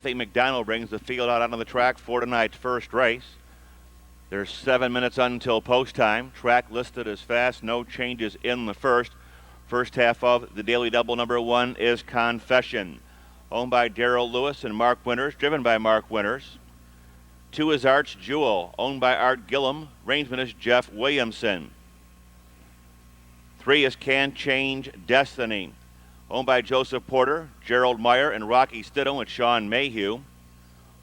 Anthony McDonald brings the field out onto the track for tonight's first race. There's 7 minutes until post time. Track listed as fast, no changes in the first. First half of the Dailey Double number 1 is Confession. Owned by Darrell Lewis and Mark Winters, driven by Mark Winters. 2 is Arch Jewel, owned by Art Gillum. Rangeman is Jeff Williamson. 3 is Can Change Destiny, owned by Joseph Porter, Gerald Meyer, and Rocky Stidham with Sean Mayhew.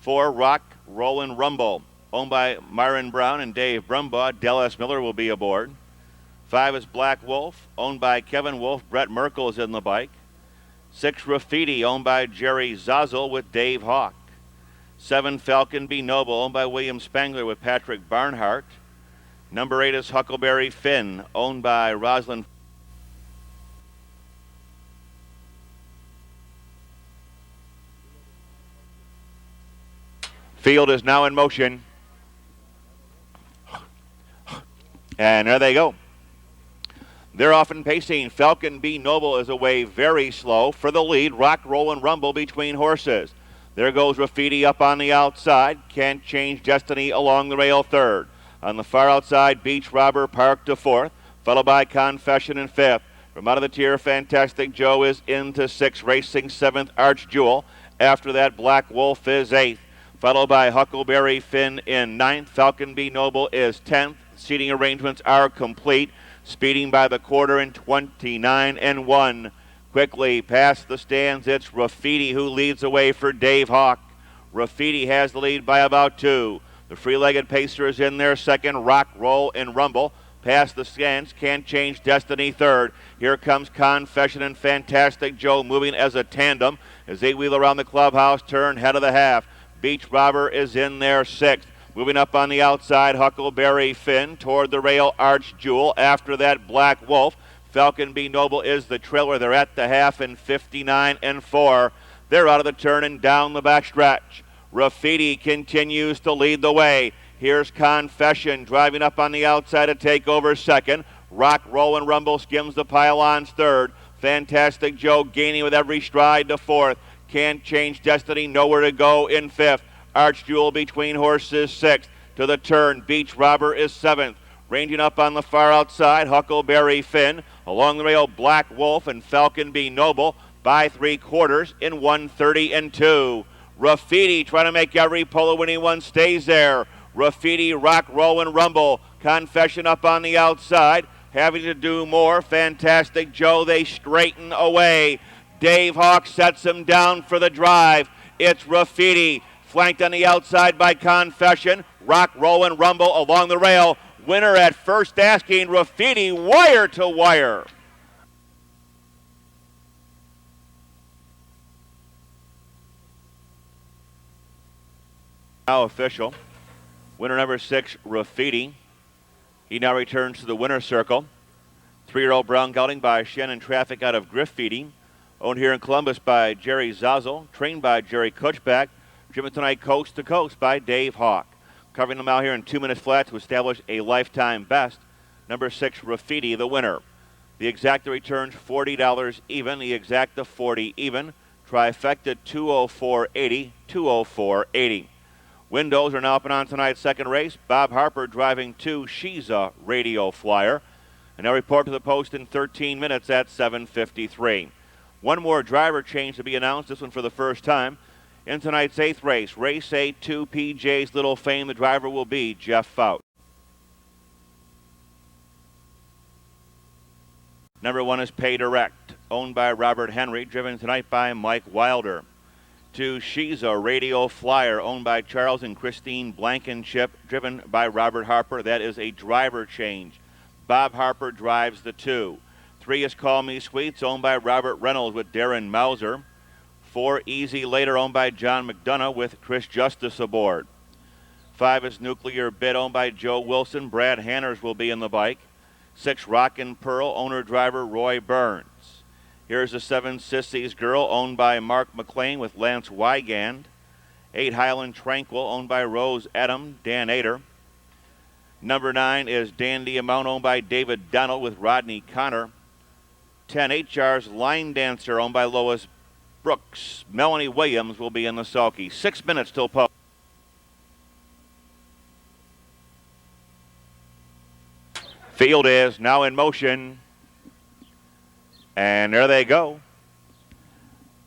4, Rock, Rollin' Rumble, owned by Myron Brown and Dave Brumbaugh. Dallas Miller will be aboard. 5 is Black Wolf, owned by Kevin Wolf. Brett Merkel is in the bike. 6, Graffiti, owned by Jerry Zazel with Dave Hawk. 7, Falcon B. Noble, owned by William Spangler with Patrick Barnhart. Number 8 is Huckleberry Finn, owned by Rosalind. Field is now in motion. And there they go. They're off and pacing. Falcon B. Noble is away very slow. For the lead, Rock, Roll, and Rumble between horses. There goes Graffiti up on the outside. Can't Change Destiny along the rail third. On the far outside, Beach Robber parked to fourth, followed by Confession in fifth. From out of the tier, Fantastic Joe is into sixth, racing seventh, Arch Jewel. After that, Black Wolf is eighth, followed by Huckleberry Finn in ninth. Falcon B. Noble is 10th. Seating arrangements are complete. Speeding by the quarter in 29 and 1. Quickly past the stands, it's Graffiti who leads away for Dave Hawk. Graffiti has the lead by about 2. The free-legged pacer is in there second. Rock, Roll, and Rumble. Past the stands, Can't Change Destiny third. Here comes Confession and Fantastic Joe moving as a tandem as they wheel around the clubhouse turn, head of the half. Beach Robber is in there sixth. Moving up on the outside, Huckleberry Finn toward the rail, Arch Jewel. After that, Black Wolf. Falcon B. Noble is the trailer. They're at the half in 59 and 4. They're out of the turn and down the back stretch. Graffiti continues to lead the way. Here's Confession driving up on the outside to take over second. Rock, Roll, and Rumble skims the pylons third. Fantastic Joe gaining with every stride to fourth. Can't Change Destiny, nowhere to go in fifth. Arch Jewel between horses sixth. To the turn, Beach Robber is seventh. Ranging up on the far outside, Huckleberry Finn. Along the rail, Black Wolf and Falcon B. Noble by 3/4 in 1:30 and 2. Graffiti trying to make every polo winning one stays there. Graffiti, Rock, Roll, and Rumble. Confession up on the outside. Having to do more. Fantastic Joe, they straighten away. Dave Hawk sets him down for the drive. It's Graffiti. Flanked on the outside by Confession. Rock, Roll, and Rumble along the rail. Winner at first asking, Graffiti, wire to wire. Now official. Winner number 6, Graffiti. He now returns to the winner's circle. 3-year-old brown gelding by Shannon Traffic out of Graffiti. Owned here in Columbus by Jerry Zazel. Trained by Jerry Kutchback. Driven tonight coast to coast by Dave Hawk. Covering them out here in 2 minutes flat to establish a lifetime best. Number 6, Graffiti, the winner. The exacta returns $40 even. The exacta 40 even. Trifecta 204.80, 204.80. Windows are now up and on tonight's second race. Bob Harper driving 2 SHESA Radio Flyer. And they'll report to the post in 13 minutes at 7:53. One more driver change to be announced, this one for the first time. In tonight's 8th race, Race 8, 2 PJ's Little Fame. The driver will be Jeff FOUT. Number 1 is Pay Direct, owned by Robert Henry, driven tonight by Mike Wilder. 2, SHESA Radio Flyer, owned by Charles and Christine Blankenship, driven by Robert Harper. That is a driver change. Bob Harper drives the 2. 3 is Call Me Sweets, owned by Robert Reynolds with Darren Mauser. 4, EASYLATOR, owned by John McDonough with Chris Justice aboard. 5 is Nuclear Bid, owned by Joe Wilson. Brad Hanners will be in the bike. 6, Rockin' Pearl, owner-driver Roy Burns. Here's a 7, Sissy's Girl, owned by Mark McLean with Lance Wygand. 8, Highland Tranquil, owned by Rose Adam, Dan Ader. Number 9 is Dandy Amount, owned by David Donald with Rodney Connor. 10, 8 Jars Line Dancer, owned by Lois J.Brooks, Melanie Williams will be in the sulky. 6 minutes till post. Field is now in motion. And there they go.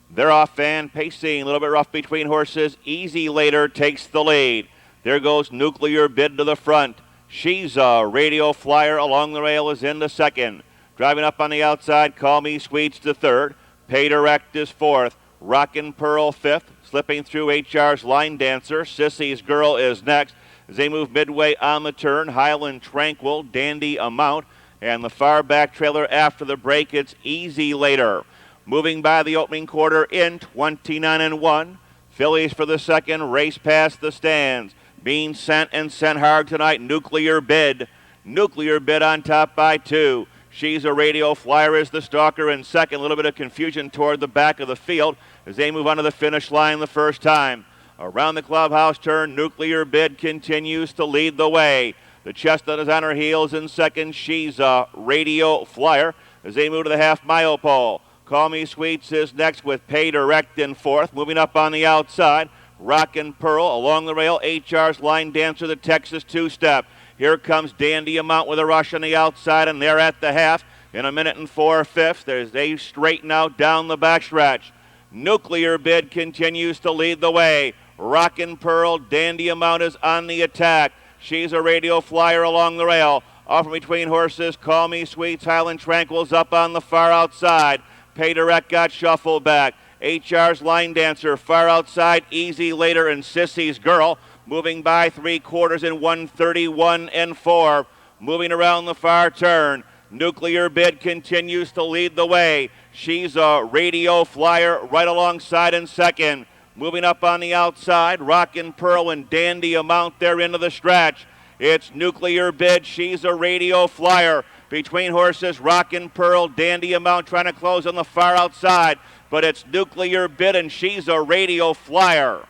They're off and pacing. A little bit rough between horses. EASYLATOR takes the lead. There goes Nuclear Bid to the front. SHESA, Radio Flyer along the rail is in the second. Driving up on the outside, Call Me Sweets to third. Pay Direct is fourth. Rockin' Pearl fifth. Slipping through HR's Line Dancer. Sissy's Girl is next. As they move midway on the turn, Highland Tranquil, Dandy Amount, and the far back trailer after the break, it's EASYLATOR. Moving by the opening quarter in 29-1. Fillies for the second, race past the stands. Being sent and sent hard tonight, Nuclear Bid. Nuclear Bid on top by 2. She's a Radio Flyer is the stalker in second. A little bit of confusion toward the back of the field as they move on to the finish line the first time. Around the clubhouse turn, Nuclear Bid continues to lead the way. The Chestnut is on her heels in second. She's a Radio Flyer as they move to the half-mile pole. Call Me Sweets is next with Pay Direct in fourth. Moving up on the outside, Rockin' Pearl along the rail. HR's Line Dancer, the Texas two-step. Here comes Dandy Amount with a rush on the outside, and they're at the half in 1 minute and 4/5. As they straighten out down the backstretch. Nuclear Bid continues to lead the way. Rockin' Pearl, Dandy Amount is on the attack. She's a Radio Flyer along the rail. Off from between horses, Call Me Sweets, Highland Tranquil's up on the far outside. Pay Direct got shuffled back. HR's Line Dancer far outside. EASYLATOR and Sissy's Girl moving by 3/4 in 1:31-4. Moving around the far turn. Nuclear Bid continues to lead the way. She's a Radio Flyer right alongside in second. Moving up on the outside, Rockin' Pearl and Dandy Amount there into the stretch. It's Nuclear Bid. She's a Radio Flyer. Between horses, Rockin' Pearl, Dandy Amount trying to close on the far outside. But it's Nuclear Bid and She's a Radio Flyer.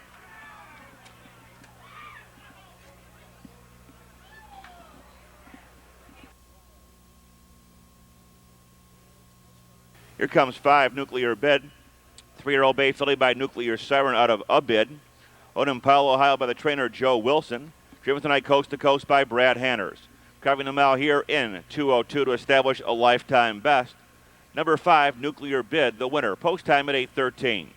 Here comes 5, Nuclear Bid. 3-year-old bay filly by Nuclear Siren out of A Bid. Owned in Powell, Ohio by the trainer Joe Wilson. Driven tonight coast to coast by Brad Hanners. Covering the mile here in 2:02 to establish a lifetime best. Number 5, Nuclear Bid, the winner. Post time at 8:13.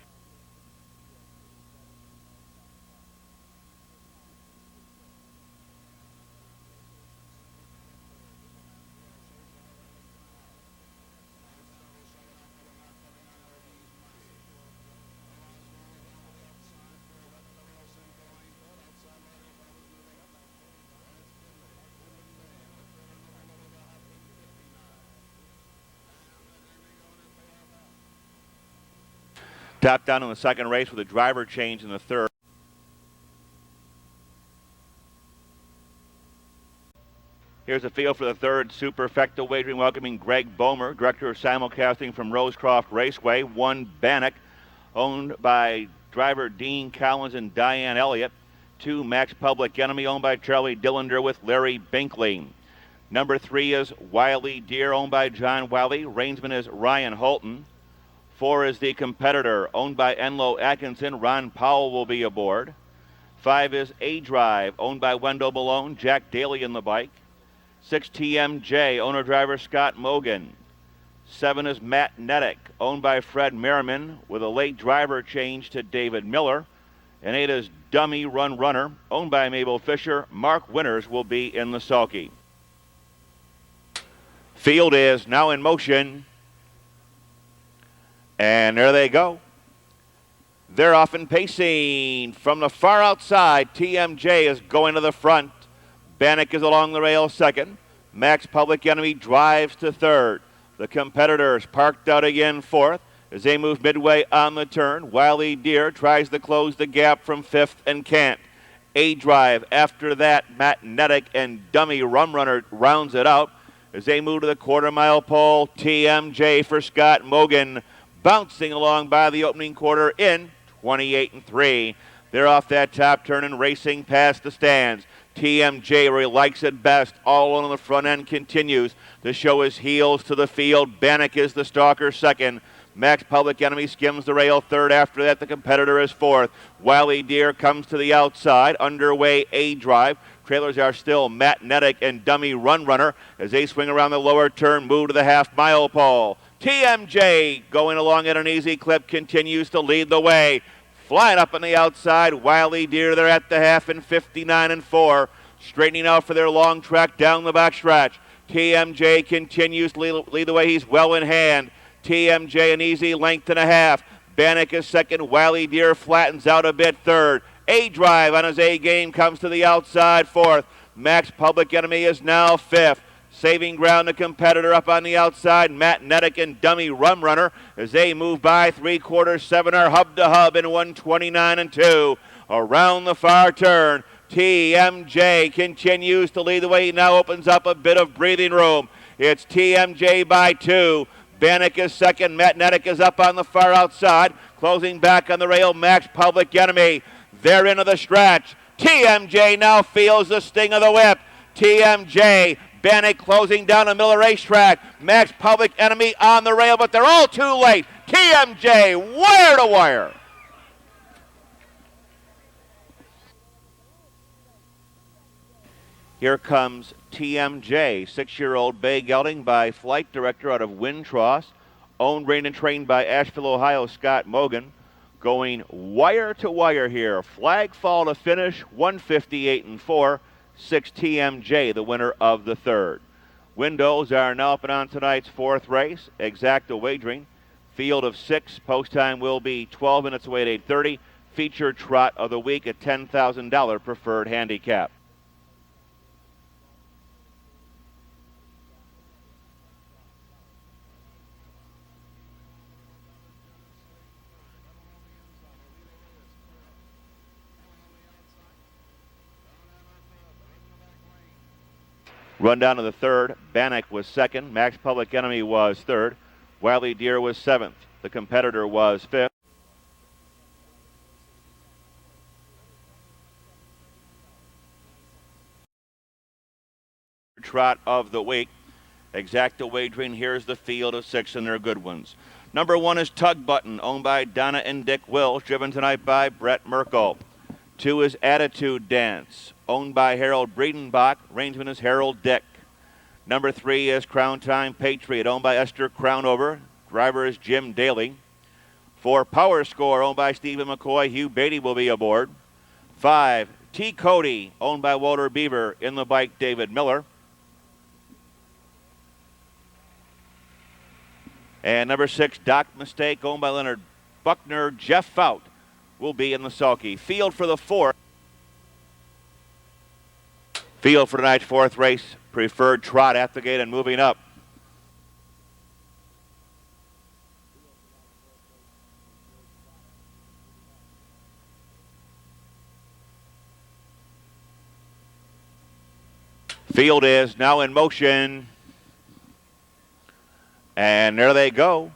Top down in the second race with a driver change in the third. Here's a field for the third Superfecta wagering, welcoming Greg Bomer, director of simulcasting from Rosecroft Raceway. 1, BANNACK, owned by driver Dean Collins and Diane Elliott. 2, Max Public Enemy, owned by Charlie Dillander with Larry Binkley. Number 3 is Wiley Deer, owned by John Wiley. Reinsman is Ryan Holton. 4 is the Competitor, owned by Enlo Atkinson. Ron Powell will be aboard. 5 is A-Drive, owned by Wendell Malone. Jack Dailey in the bike. 6, TMJ, owner-driver Scott Mogan. 7 is MATTNETIC, owned by Fred Merriman, with a late driver change to David Miller. And 8 is Dummy Run Runner, owned by Mabel Fisher. Mark Winters will be in the sulky. Field is now in motion. And there they go. They're off and pacing. From the far outside, TMJ is going to the front. BANNACK is along the rail second. Max Public Enemy drives to third. The Competitors parked out again fourth. As they move midway on the turn, Wiley Deer tries to close the gap from fifth and can't. A-Drive after that, MATTNETIC and Dummy Rum Runner rounds it out. As they move to the quarter-mile pole, TMJ for Scott Mogan, bouncing along by the opening quarter in 28-3. They're off that top turn and racing past the stands. TMJ, where he likes it best, all on the front end, continues to show his heels to the field. BANNACK is the stalker second. Max Public Enemy skims the rail third. After that, the competitor is fourth. Wiley Deer comes to the outside. Underway A drive. Trailers are still MATTNETIC and Dummy Run Runner as they swing around the lower turn, move to the half-mile pole. TMJ going along at an easy clip continues to lead the way. Flying up on the outside, Wiley Deer, they're at the half in 59-4. Straightening out for their long track down the backstretch. TMJ continues to lead the way. He's well in hand. TMJ an easy length and a half. BANNACK is second. Wiley Deer flattens out a bit third. A drive on his A game comes to the outside fourth. Max Public Enemy is now fifth. Saving ground, the competitor up on the outside. MATTNETIC and Dummy Run Runner as they move by 3/4 7 are hub to hub in 129-2. Around the far turn, TMJ continues to lead the way. He now opens up a bit of breathing room. It's TMJ by 2. BANNACK is second. MATTNETIC is up on the far outside. Closing back on the rail, Max Public Enemy. They're into the stretch. TMJ now feels the sting of the whip. TMJ, BANNACK closing down the middle racetrack. Max Public Enemy on the rail, but they're all too late. TMJ, wire to wire. Here comes TMJ, 6-year-old bay gelding by flight director out of Windtross, owned, trained, and trained by Asheville, Ohio, Scott Mogan. Going wire to wire here. Flag fall to finish, 158-4. 6 TMJ, the winner of the third. Windows are now up and on tonight's fourth race. Exacta wagering. Field of 6. Post time will be 12 minutes away at 8:30. Feature trot of the week at $10,000 preferred handicap. Run down to the third. BANNACK was second. Max Public Enemy was third. Wiley Deer was seventh. The competitor was fifth. Trot of the week. Exacta wagering. Here's the field of 6, and they're good ones. Number 1 is Tug Button, owned by Donna and Dick Wills, driven tonight by Brett Merkel. 2 is Attitude Dance, owned by Harold Breedenbach. Rangeman is Harold Dick. Number 3 is Crown Time Patriot, owned by Esther Crownover. Driver is Jim Dailey. 4, Power Score, owned by Stephen McCoy. Hugh Beatty will be aboard. 5, T. Cody, owned by Walter Beaver. In the bike, David Miller. And number 6, Doc Mistake, owned by Leonard Buckner. Jeff Fout will be in the sulky. Field for the 4th. Field for tonight's 4th race. Preferred trot at the gate and moving up. Field is now in motion. And there they go.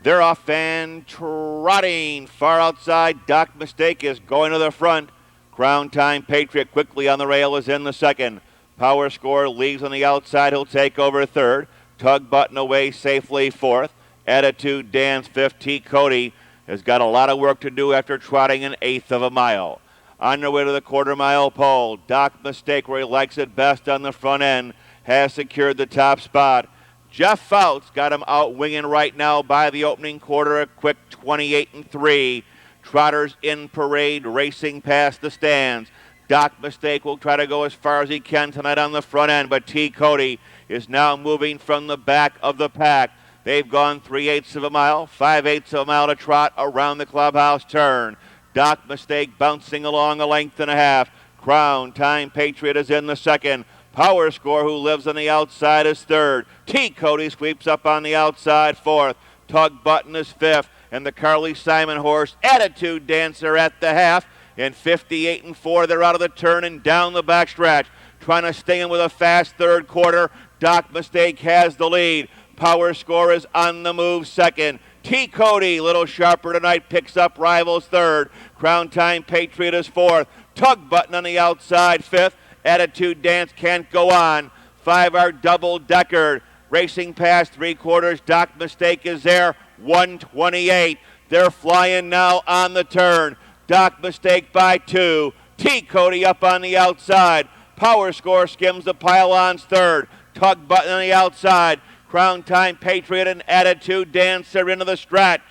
They're off and trotting. Far outside, Doc Mistake is going to the front. Crown Time Patriot quickly on the rail is in the second. Power Score leaves on the outside. He'll take over third. Tug Button away safely fourth. Attitude Dance fifth. T. Cody has got a lot of work to do after trotting an 1/8 of a mile. On their way to the 1/4 mile pole, Doc Mistake, where he likes it best on the front end, has secured the top spot. Jeff Fout's got him out winging right now by the opening quarter, a quick 28-3. Trotters in parade, racing past the stands. Doc Mistake will try to go as far as he can tonight on the front end, but T. Cody is now moving from the back of the pack. They've gone 3/8 of a mile, 5/8 of a mile to trot around the clubhouse turn. Doc Mistake bouncing along a length and a half. Crown Time Patriot is in the second. Power Score, who lives on the outside, is third. T. Cody sweeps up on the outside fourth. Tug Button is fifth. And the Carly Simon horse, Attitude Dancer, at the half. In 58-4, they're out of the turn and down the backstretch. Trying to stay in with a fast third quarter. Doc Mistake has the lead. Power Score is on the move second. T. Cody, little sharper tonight, picks up rivals third. Crown Time Patriot is fourth. Tug Button on the outside fifth. Attitude Dance can't go on. 5 are double-deckered. Racing past 3/4, Doc Mistake is there, 128. They're flying now on the turn. Doc Mistake by 2. T. Cody up on the outside. Power Score skims the pylons third. Tug Button on the outside. Crown Time Patriot and Attitude Dancer into the stretch.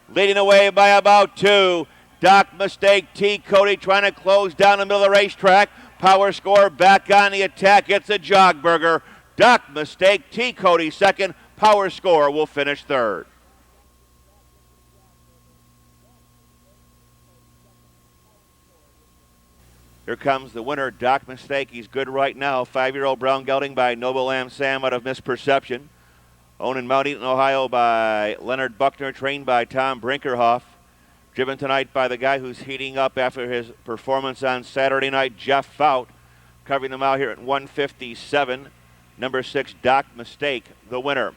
Leading away by about 2. Doc Mistake, T. Cody trying to close down the middle of the racetrack. Power Score back on the attack. It's a jogburger. Doc Mistake, T. Cody second. Power Score will finish third. Here comes the winner, Doc Mistake. He's good right now. 5-year-old brown gelding by Noble Lamb Sam out of Misperception. Owned in Mount Eaton, Ohio by Leonard Buckner, trained by Tom Brinkerhoff. Driven tonight by the guy who's heating up after his performance on Saturday night, Jeff FOUT. Covering them out here at 157. Number 6, Doc Mistake, the winner.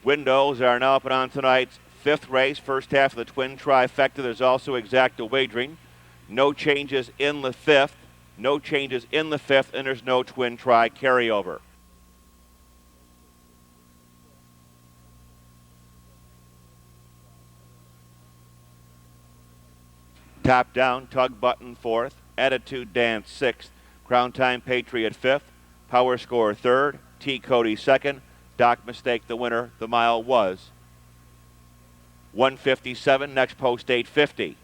Windows are now up and on tonight's 5th race, first half of the twin trifecta. There's also exacta wagering. No changes in the 5th. No changes in the 5th, and there's no twin tri carryover. Top Down, Tug Button 4th. Attitude Dance 6th. Crown Time Patriot 5th. Power Score 3rd. T. Cody 2nd. Doc Mistake the winner. The mile was 157. Next post 850.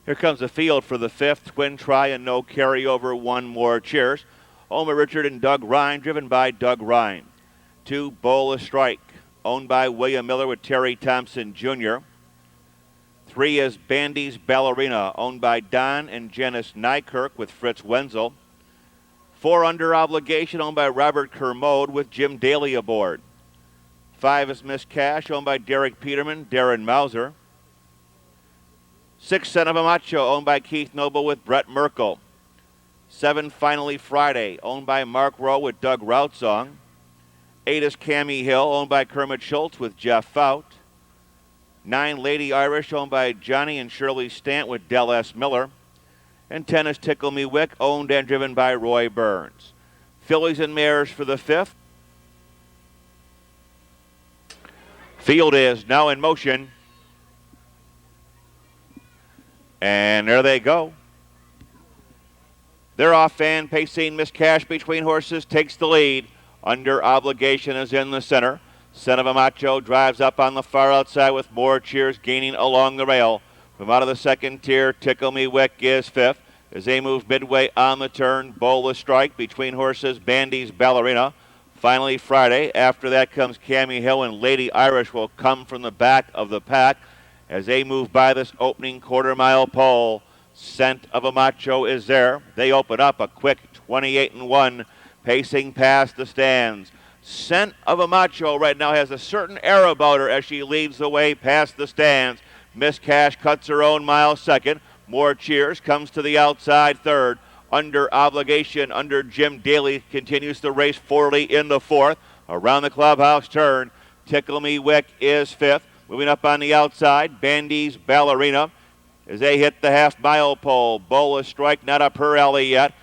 Here comes the field for the 5th twin try and no carryover. One more cheers. Homer Richard and Doug Ryan, driven by Doug Ryan. 2, Bowl a Strike, owned by William Miller with Terry Thompson Jr. 3 is Bandy's Ballerina, owned by Don and Janice Nykirk with Fritz Wenzel. 4 Under Obligation, owned by Robert Kermode with Jim Dailey aboard. 5 is Miss Cash, owned by Derek Peterman, Darren Mauser. 6, Son of a Macho, owned by Keith Noble with Brett Merkel. 7, Finally Friday, owned by Mark Rowe with Doug Routsong. 8 is Cammy Hill, owned by Kermit Schultz with Jeff FOUT. 9, Lady Irish, owned by Johnny and Shirley Stant with Del S. Miller. And 10 is Tickle-Me-Wick, owned and driven by Roy Burns. Fillies and mares for the 5th. Field is now in motion. And there they go. They're off and pacing. Miss Cash between horses takes the lead. Under Obligation is in the center. Son of a Macho drives up on the far outside with more cheers gaining along the rail. From out of the second tier, Tickle-Me-Wick is 5th. As they move midway on the turn, Bowl a Strike between horses, Bandy's Ballerina. Finally Friday. After that comes Cammy Hill, and Lady Irish will come from the back of the pack. As they move by this opening quarter-mile pole, Scent of a Macho is there. They open up a quick 28-1, pacing past the stands. Scent of a Macho right now has a certain air about her as she leads the way past the stands. Miss Cash cuts her own mile second. More cheers, comes to the outside third. Under Obligation, under Jim Dailey, continues to race 40 in the 4th. Around the clubhouse turn, Tickle-Me-Wick is 5th. Moving up on the outside, Bandy's Ballerina. As they hit the half-mile pole, Bowl a Strike not up her alley yet.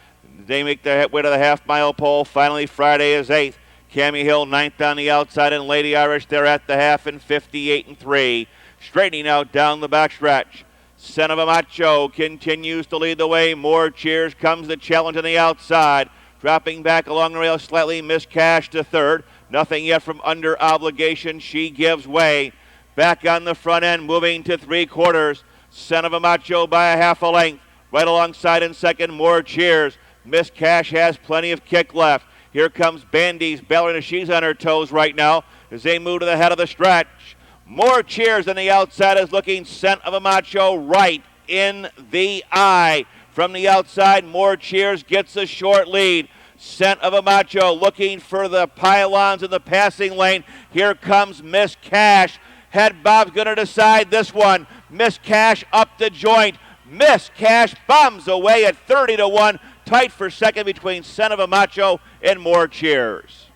They make their way to the half-mile pole. Finally, Friday is 8th. Cammy Hill 9th on the outside, and Lady Irish there at the half in 58-3. Straightening out down the backstretch. Son of a Macho continues to lead the way. More cheers, comes the challenge on the outside. Dropping back along the rail slightly, Miss Cash to 3rd. Nothing yet from Under Obligation. She gives way. Back on the front end, moving to 3/4. Son of a Macho by a half a length. Right alongside in second, more cheers. Miss Cash has plenty of kick left. Here comes Bandy's Ballerina. She's on her toes right now as they move to the head of the stretch. More cheers on the outside is looking Scent of a Macho right in the eye. From the outside, more cheers gets a short lead. Scent of a Macho looking for the pylons in the passing lane. Here comes Miss Cash. Head Bob's going to decide this one. Miss Cash up the joint. Miss Cash bombs away at 30-1. Tight for second between Son of a Macho and More Cheers.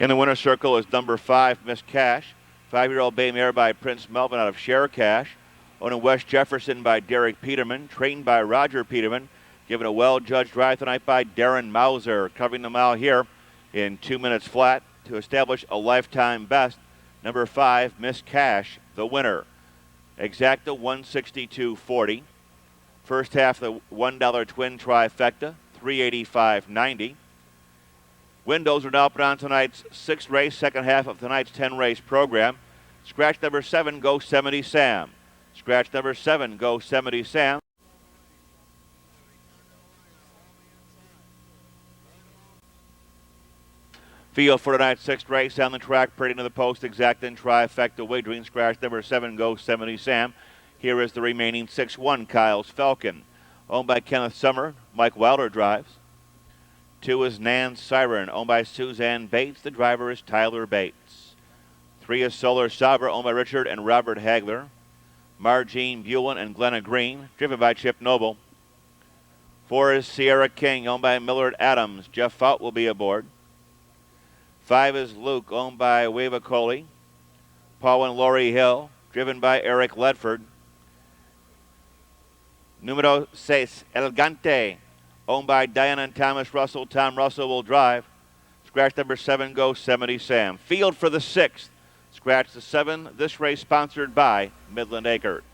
In the winner's circle is number 5, Miss Cash. 5-year-old Bay Mare by Prince Melvin out of Share Cash. Owned in West Jefferson by Derek Peterman. Trained by Roger Peterman. Given a well-judged drive tonight by Darren Mauser. Covering the mile here in 2 minutes flat to establish a lifetime best. Number 5, Miss Cash, the winner. Exacta 162.40. First half, the $1 twin trifecta, 385.90. Windows are now put on tonight's 6th race, second half of tonight's 10-race program. Scratch number 7, Go 70 Sam. Scratch number 7, Go 70 Sam. Field for tonight's 6th race on the track, parading to the post, exact and trifecta wagering. Scratch number 7, Go 70 Sam. Here is the remaining 6-1, Kyle's Falcon. Owned by Kenneth Summer, Mike Wilder drives. 2 is Nan Siren, owned by Suzanne Bates. The driver is Tyler Bates. 3 is Solar Sabra, owned by Richard and Robert Hagler. Margene Bulin and Glenna Green, driven by Chip Noble. 4 is Sierra King, owned by Millard Adams. Jeff Fout will be aboard. 5 is Luke, owned by Weva Coley. Paul and Laurie Hill, driven by Eric Ledford. Numero 6, Elegante, owned by Diana and Thomas Russell. Tom Russell will drive. Scratch number 7, Go 70 Sam. Field for the 6th. Scratch the 7. This race sponsored by Midland Acre.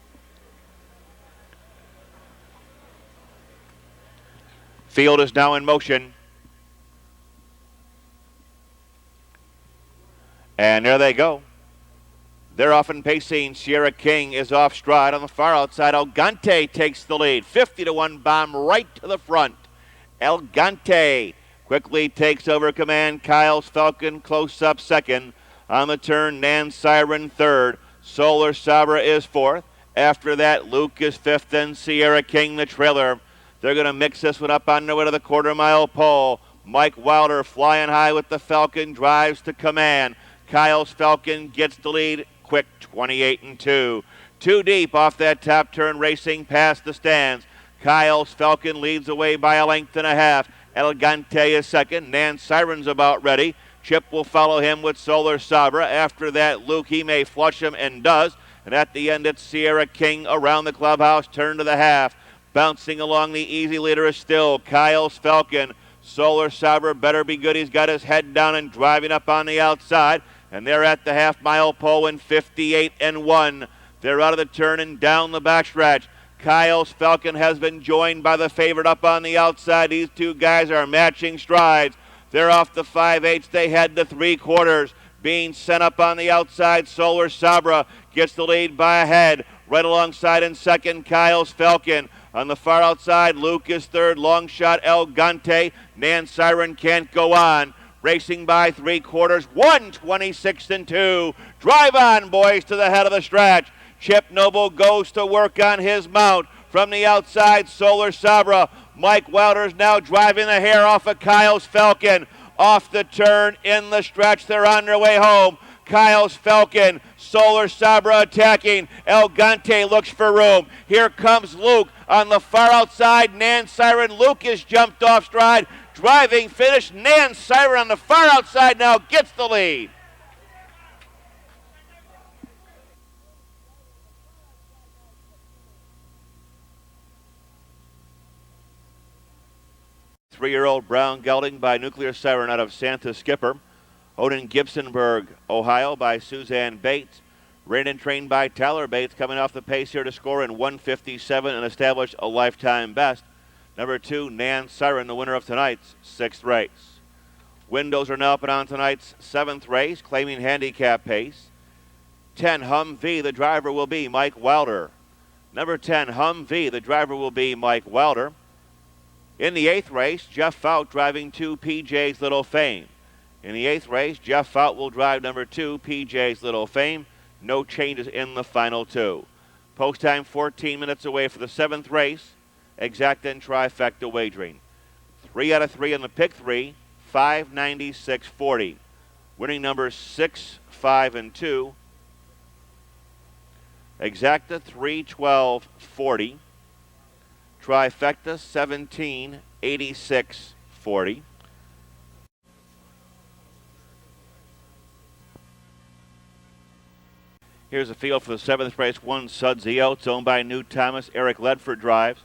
Field is now in motion. And there they go. They're often pacing. Sierra King is off stride. On the far outside, Elegante takes the lead. 50-1 bomb right to the front. Elegante quickly takes over command. Kyle's Falcon close up second. On the turn, Nan Siren third. Solar Sabra is fourth. After that, Luke is fifth and Sierra King the trailer. They're going to mix this one up on their way to the quarter-mile pole. Mike Wilder flying high with the Falcon, drives to command. Kyle's Falcon gets the lead. Quick 28-2. Too deep off that top turn, racing past the stands. Kyle's Falcon leads away by a length and a half. Elegante is second. Nan Siren's about ready. Chip will follow him with Solar Sabra. After that, Luke, he may flush him and does. And at the end, it's Sierra King around the clubhouse, turn to the half. Bouncing along the easy leader is still Kyle's Falcon. Solar Sabra better be good. He's got his head down and driving up on the outside. And they're at the half-mile pole in 58-1. They're out of the turn and down the backstretch. Kyle's Falcon has been joined by the favorite up on the outside. These two guys are matching strides. They're off the 5/8. They head to 3/4. Being sent up on the outside, Solar Sabra gets the lead by a head. Right alongside in second, Kyle's Falcon. On the far outside, Luke is third. Long shot, Elegante. Nan Siren can't go on. Racing by 3/4, 126-2. Drive on, boys, to the head of the stretch. Chip Noble goes to work on his mount. From the outside, Solar Sabra. Mike Wilder's now driving the hair off of Kyle's Falcon. Off the turn, in the stretch, they're on their way home. Kyle's Falcon, Solar Sabra attacking. Elegante looks for room. Here comes Luke on the far outside. Nan Siren, Luke is jumped off stride. Driving finish, Nan Siren on the far outside now gets the lead. Three-year-old Brown Gelding by Nuclear Siren out of Santa Skipper. Owned in Gibsonburg, Ohio by Suzanne Bates. Ran and trained by Tyler Bates, coming off the pace here to score in 1:57 and establish a lifetime best. Number 2, Nan Siren, the winner of tonight's 6th race. Windows are now up and on tonight's 7th race, claiming handicap pace. 10, Humvee, the driver will be Mike Wilder. Number 10, Humvee, the driver will be Mike Wilder. In the 8th race, Jeff Fout driving 2, PJ's Little Fame. In the 8th race, Jeff Fout will drive number 2, PJ's Little Fame. No changes in the final 2. Post time 14 minutes away for the 7th race. Exact and trifecta wagering. 3 out of 3 in the pick 3, 596.40. Winning numbers 6, 5, and 2. Exacta 312.40. Trifecta 1786.40. Here's the field for the 7th race. 1, Sudsy Oats, owned by New Thomas. Eric Ledford drives.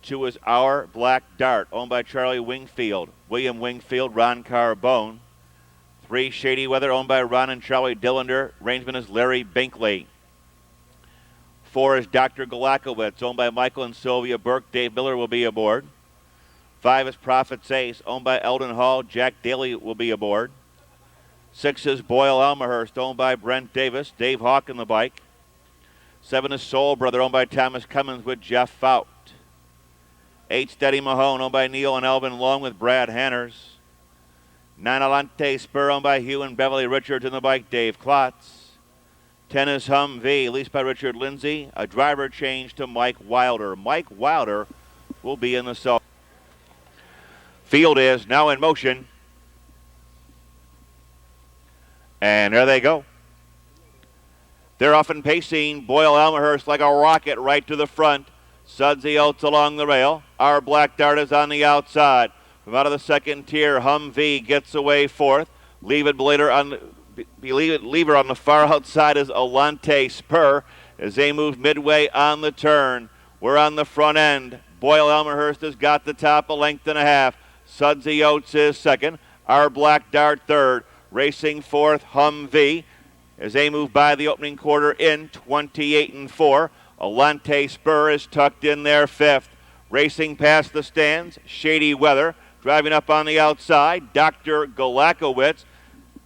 2 is Our Black Dart, owned by Charlie Wingfield. William Wingfield, Ron Carbone. 3, Shady Weather, owned by Ron and Charlie Dillander. Rangeman is Larry Binkley. 4 is Dr. Galakowitz, owned by Michael and Sylvia Burke. Dave Miller will be aboard. 5 is Prophet's Ace, owned by Eldon Hall. Jack Dailey will be aboard. 6 is Boyle Elmhurst, owned by Brent Davis. Dave Hawk in the bike. 7 is Soul Brother, owned by Thomas Cummins with Jeff Fout. 8, Steady Mahone, owned by Neil and Elvin Long with Brad Hanners. 9, Alante Spur, owned by Hugh and Beverly Richards in the bike, Dave Klotz. 10 is Humvee, leased by Richard Lindsay. A driver change to Mike Wilder. Mike Wilder will be in the cell. Field is now in motion. And there they go. They're off and pacing. Boyle Elmhurst like a rocket right to the front. Sudsy Oats along the rail. Our Black Dart is on the outside. From out of the second tier, Humvee gets away fourth. Leave it on the far outside is Alante Spur as they move midway on the turn. We're on the front end. Boyle Elmhurst has got the top a length and a half. Sudsy Oats is second. Our Black Dart third. Racing fourth, Humvee as they move by the opening quarter in 28-4. Alante Spur is tucked in there fifth. Racing past the stands, Shady Weather driving up on the outside. Dr. Galakowitz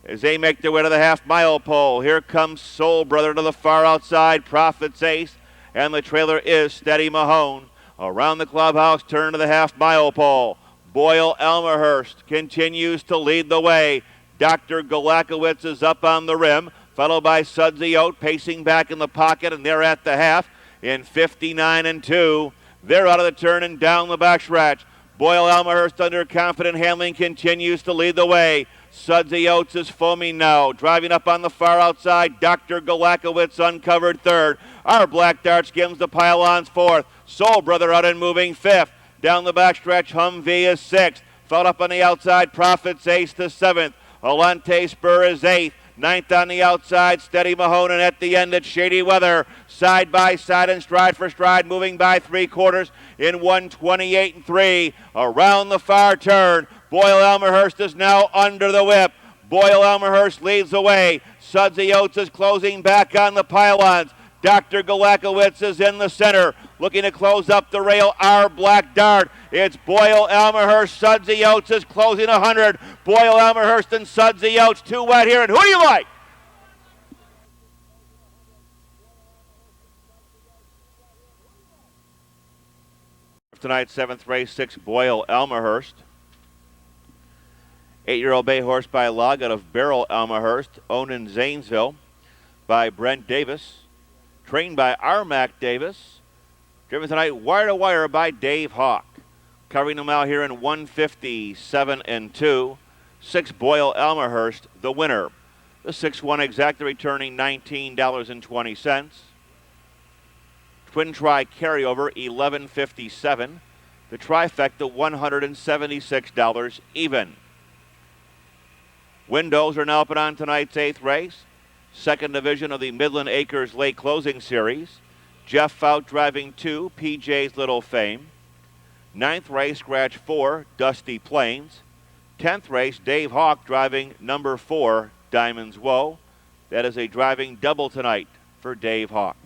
as they make their way to the half-mile pole. Here comes Soul Brother to the far outside. Prophet's Ace, and the trailer is Steady Mahone. Around the clubhouse, turn to the half-mile pole. Boyle Elmhurst continues to lead the way. Dr. Galakowitz is up on the rim, followed by Sudsy Oat pacing back in the pocket, and they're at the half in 59-2. They're out of the turn and down the backstretch. Boyle Elmhurst under confident handling continues to lead the way. Sudsy Oats is foaming now. Driving up on the far outside, Dr. Galakowitz uncovered third. Our Black Dart skims the pylons fourth. Soul Brother out and moving fifth. Down the backstretch, Humvee is sixth. Fouled up on the outside, Prophet's Ace to seventh. Alante Spur is eighth. Ninth on the outside, Steady Mahone, and at the end it's Shady Weather. Side by side and stride for stride, moving by 3/4 in 128-3. Around the far turn, Boyle Elmhurst is now under the whip. Boyle Elmhurst leads the way. Sudsy Oats is closing back on the pylons. Dr. Galakowitz is in the center, looking to close up the rail. Our Black Dart. It's Boyle Elmhurst. Sudsy Oats is closing 100. Boyle Elmhurst and Sudsy Oats, 2 wet here. And who do you like? Tonight's 7th race, 6, Boyle Elmhurst. 8-year-old bay horse by Log out of Beryl Elmhurst, owned in Zanesville by Brent Davis. Trained by Armac Davis. Driven tonight wire to wire by Dave Hawk. Covering them out here in 157-2. 6, Boyle Elmhurst, the winner. The 6-1 exacta returning $19.20. Twin Tri carryover $11.57. The trifecta $176 even. Windows are now put on tonight's 8th race. 2nd division of the Midland Acres Lake Closing Series. Jeff Fout driving 2, PJ's Little Fame. 9th race, scratch 4, Dusty Plains. 10th race, Dave Hawk driving number 4, Diamond's Woe. That is a driving double tonight for Dave Hawk.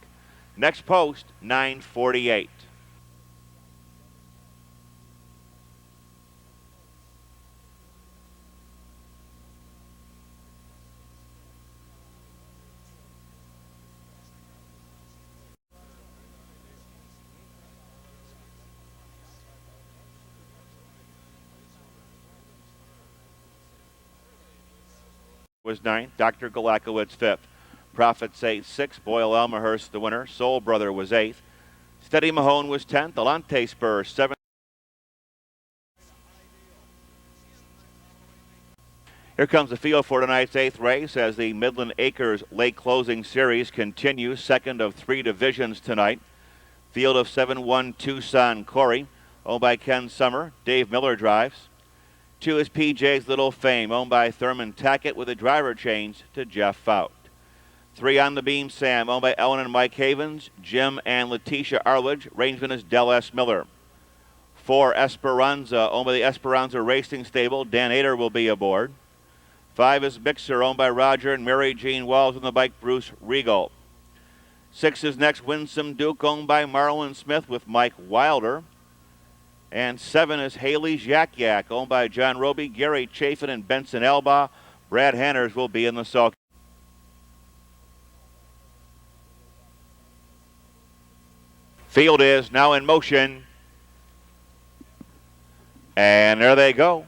Next post, 9:48. Was 9th, Dr. Galakowitz 5th. Prophet's Ace 6th, Boyle Elmhurst the winner. Soul Brother was 8th. Steady Mahone was 10th. Alante Spur 7th. Here comes the field for tonight's 8th race as the Midland Acres Lake Closing Series continues. 2nd of 3 divisions tonight. Field of 7-1 Tucson Corey, owned by Ken Summer. Dave Miller drives. 2 is PJ's Little Fame, owned by Thurman Tackett with a driver change to Jeff Fout. 3 on the beam, Sam, owned by Ellen and Mike Havens, Jim and Letitia Arledge. Rangeman is Del S. Miller. 4, Esperanza, owned by the Esperanza Racing Stable. Dan Ader will be aboard. 5 is Mixer, owned by Roger and Mary Jean Walls, on the bike Bruce Regal. 6 is next Winsome Duke, owned by Marlon Smith with Mike Wilder. And 7 is Haley's Yak Yak, owned by John Roby, Gary Chafin, and Benson Elba. Brad Hanners will be in the sulky. Field is now in motion. And there they go.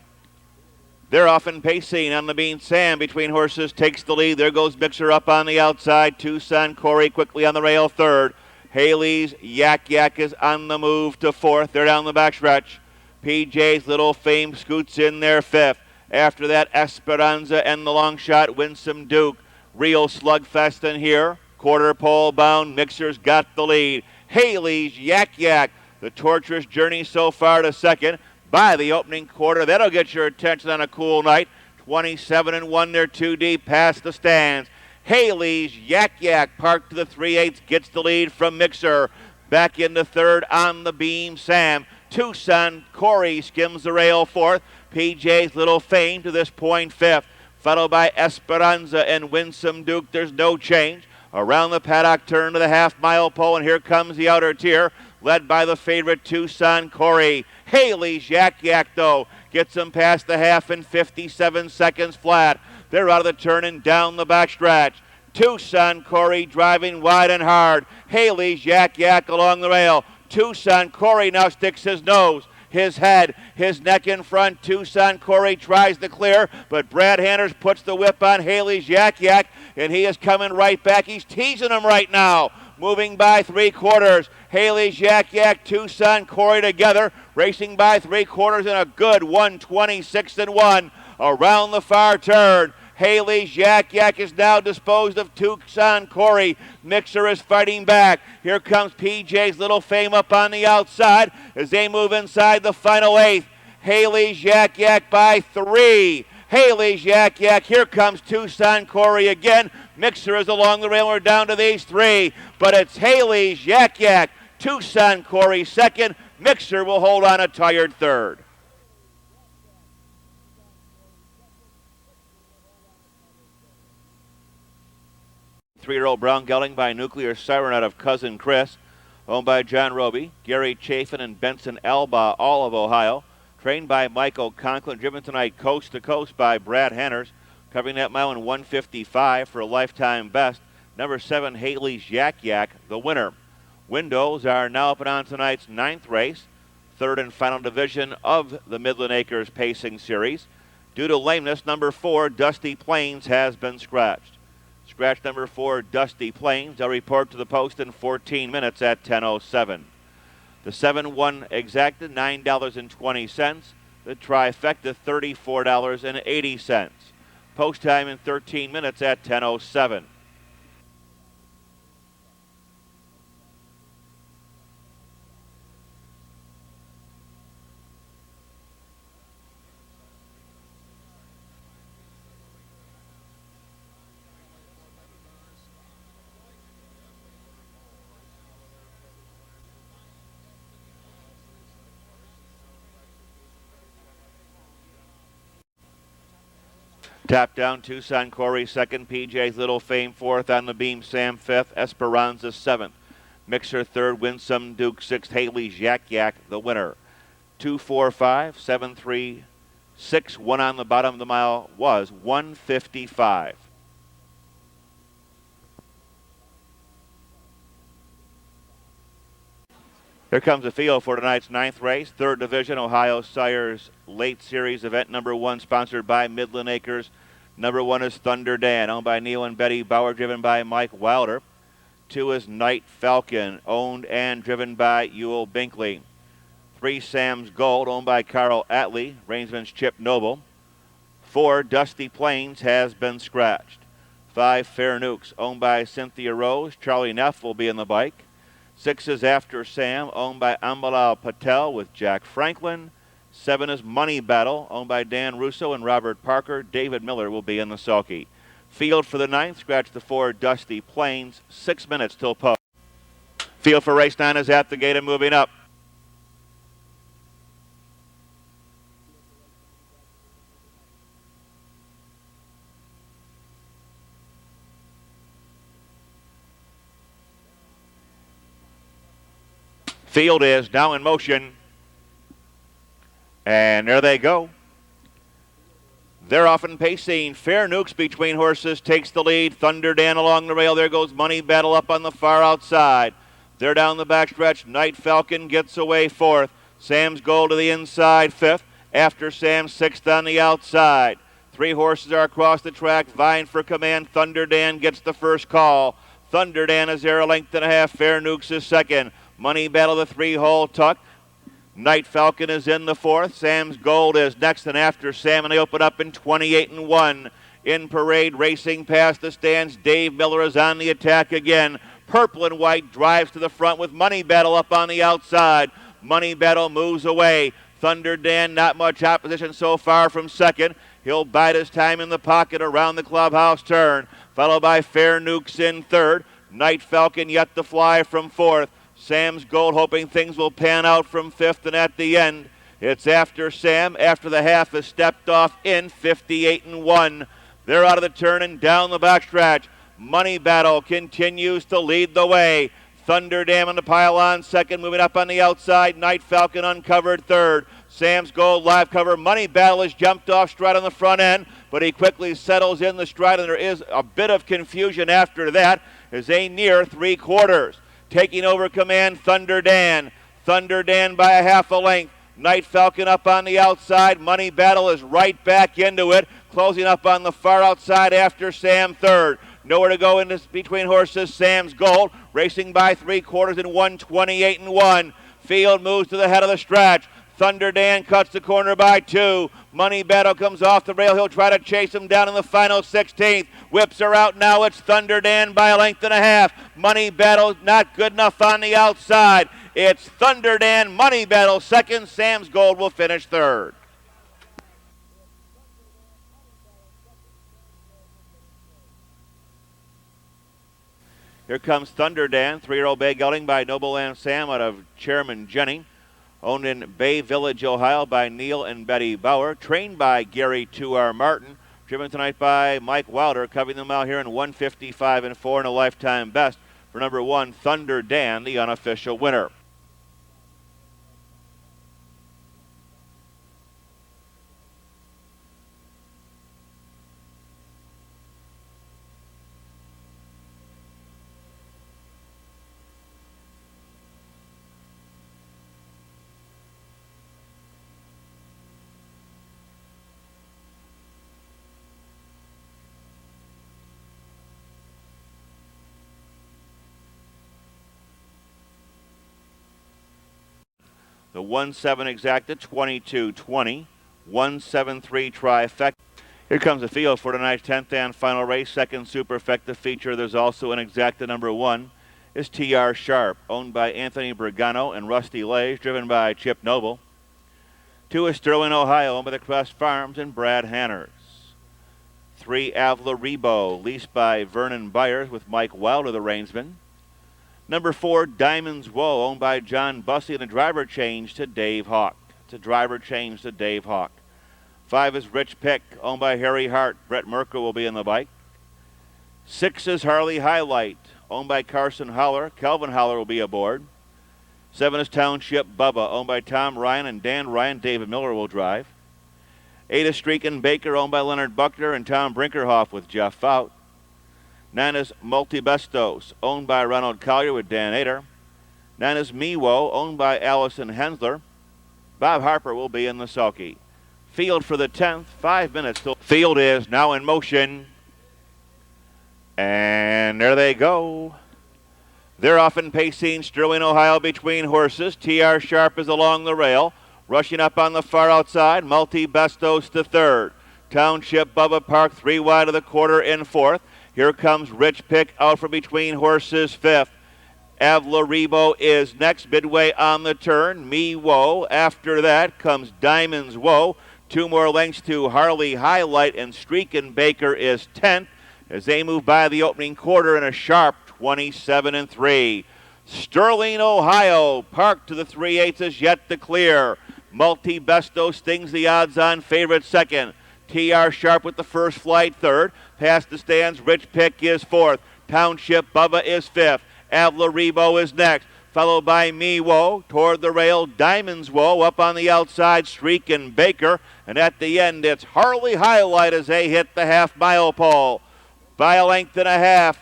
They're off and pacing on the beam. Sam between horses takes the lead. There goes Mixer up on the outside. Tucson Corey quickly on the rail third. Haley's Yak Yak is on the move to fourth. They're down the backstretch. PJ's Little Fame scoots in there fifth. After that, Esperanza and the long shot, Winsome Duke. Real slugfest in here. Quarter pole bound. Mixer's got the lead. Haley's Yak Yak. The torturous journey so far to second. By the opening quarter, that'll get your attention on a cool night. 27-1, they're 2 deep past the stands. Haley's Yak Yak parked to the 3/8, gets the lead from Mixer. Back into third on the beam, Sam. Tucson Corey skims the rail fourth. PJ's Little Fame to this point fifth. Followed by Esperanza and Winsome Duke. There's no change. Around the paddock turn to the half-mile pole, and here comes the outer tier, led by the favorite Tucson Corey. Haley's Yak Yak, though, gets them past the half in 57 seconds flat. They're out of the turn and down the backstretch. Tucson Corey driving wide and hard. Haley's Yak Yak along the rail. Tucson Corey now sticks his nose, his head, his neck in front. Tucson Corey tries to clear, but Brad Hanners puts the whip on Haley's Yak Yak, and he is coming right back. He's teasing him right now. Moving by 3/4. Haley's Yak Yak, Tucson Corey together, racing by 3/4 in a good 126-1 around the far turn. Haley's Yak Yak is now disposed of Tucson Corey. Mixer is fighting back. Here comes PJ's Little Fame up on the outside as they move inside the final 8th. Haley's Yak Yak by 3. Haley's Yak Yak. Here comes Tucson Corey again. Mixer is along the rail. We're down to these 3. But it's Haley's Yak Yak. Tucson Corey second. Mixer will hold on a tired third. Three-year-old Brown Gelding by Nuclear Siren out of Cousin Kris. Owned by John Roby, Gary Chafin, and Benson Elba, all of Ohio. Trained by Michael Conklin. Driven tonight coast to coast by Brad Hanners. Covering that mile in 1:55 for a lifetime best. Number 7, Haley's Yak Yak, the winner. Windows are now up and on tonight's 9th race. 3rd and final division of the Midland Acres Pacing Series. Due to lameness, number 4, Dusty Plains, has been scratched. Scratch number 4, Dusty Plains. They'll report to the post in 14 minutes at 10:07. The 7-1 exacted, $9.20. The trifecta, $34.80. Post time in 13 minutes at 10:07. Tap down, Tucson Corey second, PJ's Little Fame fourth, on the beam Sam fifth, Esperanza seventh, Mixer third, Winsome Duke sixth, Haley's Yak Yak the winner. 2, 4, 5, 7, 3, 6, 1 on the bottom of the mile was 1:55. Here comes the field for tonight's 9th race, 3rd Division Ohio Sires Late Series event number 1, sponsored by Midland Acres. Number 1 is Thunder Dan, owned by Neil and Betty Bauer, driven by Mike Wilder. 2 is Night Falcon, owned and driven by Ewell Binkley. 3, Sam's Gold, owned by Carl Atlee, Rainsman's Chip Noble. 4, Dusty Plains, has been scratched. 5, Fair Nukes, owned by Cynthia Rose, Charlie Neff will be in the bike. 6 is After Sam, owned by Ambalal Patel with Jack Franklin. 7 is Money Battle, owned by Dan Russo and Robert Parker. David Miller will be in the sulky. Field for the 9th. Scratch the 4, Dusty Plains. 6 minutes till post. Field for race 9 is at the gate and moving up. Field is now in motion. And there they go. They're off and pacing. Fair Nukes between horses takes the lead. Thunder Dan along the rail. There goes Money Battle up on the far outside. They're down the backstretch. Night Falcon gets away 4th. Sam's Gold to the inside 5th. After Sam 6th on the outside. 3 horses are across the track vying for command. Thunder Dan gets the first call. Thunder Dan is there a length and a half. Fair Nukes is second. Money Battle the 3-hole tuck. Night Falcon is in the 4th. Sam's Gold is next, and after Sam, and they open up in 28-1. In parade, racing past the stands. Dave Miller is on the attack again. Purple and white drives to the front with Money Battle up on the outside. Money Battle moves away. Thunder Dan, not much opposition so far from second. He'll bide his time in the pocket around the clubhouse turn. Followed by Fair Nukes in 3rd. Night Falcon yet to fly from 4th. Sam's Gold hoping things will pan out from 5th, and at the end, it's after Sam. After the half has stepped off in 58-1. They're out of the turn and down the backstretch. Money Battle continues to lead the way. Thunder Dam on the pylon second, moving up on the outside. Night Falcon uncovered 3rd. Sam's Gold live cover. Money Battle has jumped off stride on the front end, but he quickly settles in the stride, and there is a bit of confusion after that as they near 3/4. Taking over command, Thunder Dan. Thunder Dan by a half a length. Night Falcon up on the outside. Money Battle is right back into it. Closing up on the far outside after Sam 3rd. Nowhere to go in this between horses. Sam's Gold racing by 3/4 in 128-1. Field moves to the head of the stretch. Thunder Dan cuts the corner by 2. Money Battle comes off the rail. He'll try to chase him down in the final 16th. Whips are out now. It's Thunder Dan by a length and a half. Money Battle not good enough on the outside. It's Thunder Dan, Money Battle second. Sam's Gold will finish 3rd. Here comes Thunder Dan, 3-year-old bay gelding by Noble and Sam out of Chairman Jenny. Owned in Bay Village, Ohio by Neil and Betty Bauer. Trained by Gary 2R Martin. Driven tonight by Mike Wilder. Covering them out here in 155-4 and a lifetime best for number 1, Thunder Dan, the unofficial winner. The 1-7 exacta, 22-20. 1-7-3 trifecta. Here comes the field for tonight's 10th and final race. Second superfecta feature. There's also an exacta number 1. Is T.R. Sharp, owned by Anthony Bergano and Rusty Lays, driven by Chip Noble. 2 is Sterling, Ohio, owned by the Crest Farms and Brad Hanners. 3, Avla Rebo, leased by Vernon Byers with Mike Wilder, the reinsman. Number 4, Diamonds Woe, owned by John Bussey, and a driver change to Dave Hawk. It's a driver change to Dave Hawk. 5 is Rich Pick, owned by Harry Hart. Brett Merker will be in the bike. 6 is Harley Highlight, owned by Carson Holler. Kelvin Holler will be aboard. 7 is Township Bubba, owned by Tom Ryan and Dan Ryan. David Miller will drive. 8 is Streakin' Baker, owned by Leonard Buckner and Tom Brinkerhoff with Jeff Fout. 9 is Multibestos, owned by Ronald Collier with Dan Ader. 9 is Mewo, owned by Allison Hensler. Bob Harper will be in the sulky. Field for the 10th, 5 minutes till. Field is now in motion. And there they go. They're off and pacing. Sterling, Ohio between horses. T.R. Sharp is along the rail. Rushing up on the far outside. Multibestos to 3rd. Township Bubba Park 3 wide of the quarter in 4th. Here comes Rich Pick out from between horses 5th. Avla Rebo is next, midway on the turn. Me Woe. After that comes Diamonds Woe. 2 more lengths to Harley Highlight, and Streakin' Baker is 10th. as they move by the opening quarter in a sharp 27-3. Sterling, Ohio, parked to the 3/8 is yet to clear. Multi-Besto stings the odds-on favorite second. TR Sharp with the first flight third. Past the stands, Rich Pick is fourth. Township Bubba is fifth. Avila Rebo is next, followed by Me Woe. Toward the rail, Diamonds Woe. Up on the outside, Streak and Baker. And at the end, it's Harley Highlight as they hit the half-mile pole. By a length and a half,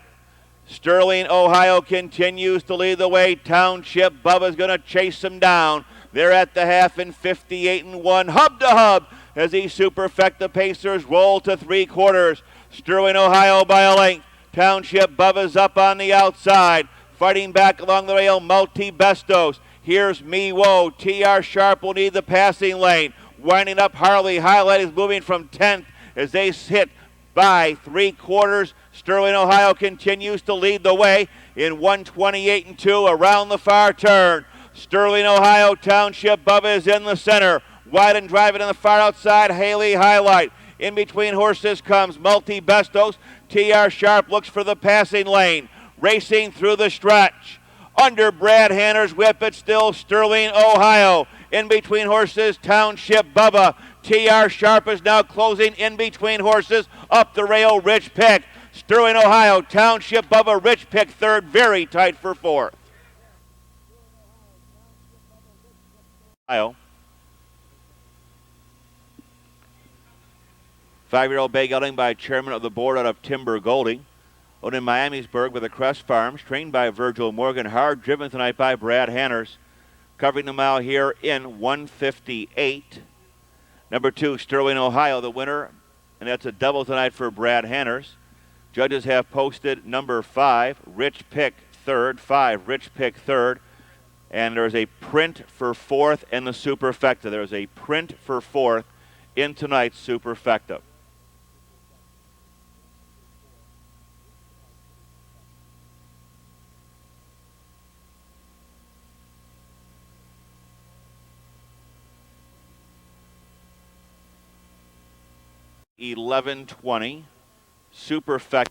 Sterling, Ohio continues to lead the way. Township Bubba's going to chase them down. They're at the half in 58-1, hub to hub, as these superfecta pacers roll to three quarters. Sterling, Ohio by a length. Township Bubba's up on the outside. Fighting back along the rail, Multi-Bestos. Here's Me Woe. TR Sharp will need the passing lane. Winding up, Harley Highlight is moving from 10th as they hit by three quarters. Sterling, Ohio continues to lead the way in 128-2 around the far turn. Sterling, Ohio, Township Bubba is in the center. Wide and driving on the far outside, Haley Highlight. In between horses comes Multi-Bestos. TR Sharp looks for the passing lane. Racing through the stretch. Under Brad Hanner's whip, it's still Sterling, Ohio. In between horses, Township Bubba. TR Sharp is now closing in between horses. Up the rail, Rich Pick. Sterling, Ohio, Township Bubba, Rich Pick third, very tight for fourth. Ohio. 5-year-old bay gelding by chairman of the board out of Timber Golding. Owned in Miamisburg with the Crest Farms, trained by Virgil Morgan, hard driven tonight by Brad Hanners. Covering the mile here in 158. Number 2, Sterling, Ohio, the winner, and that's a double tonight for Brad Hanners. Judges have posted number 5, Rich Pick third, 5, Rich Pick third, and there's a print for fourth in the superfecta. There's a print for fourth in tonight's superfecta. $11.20 superfecta.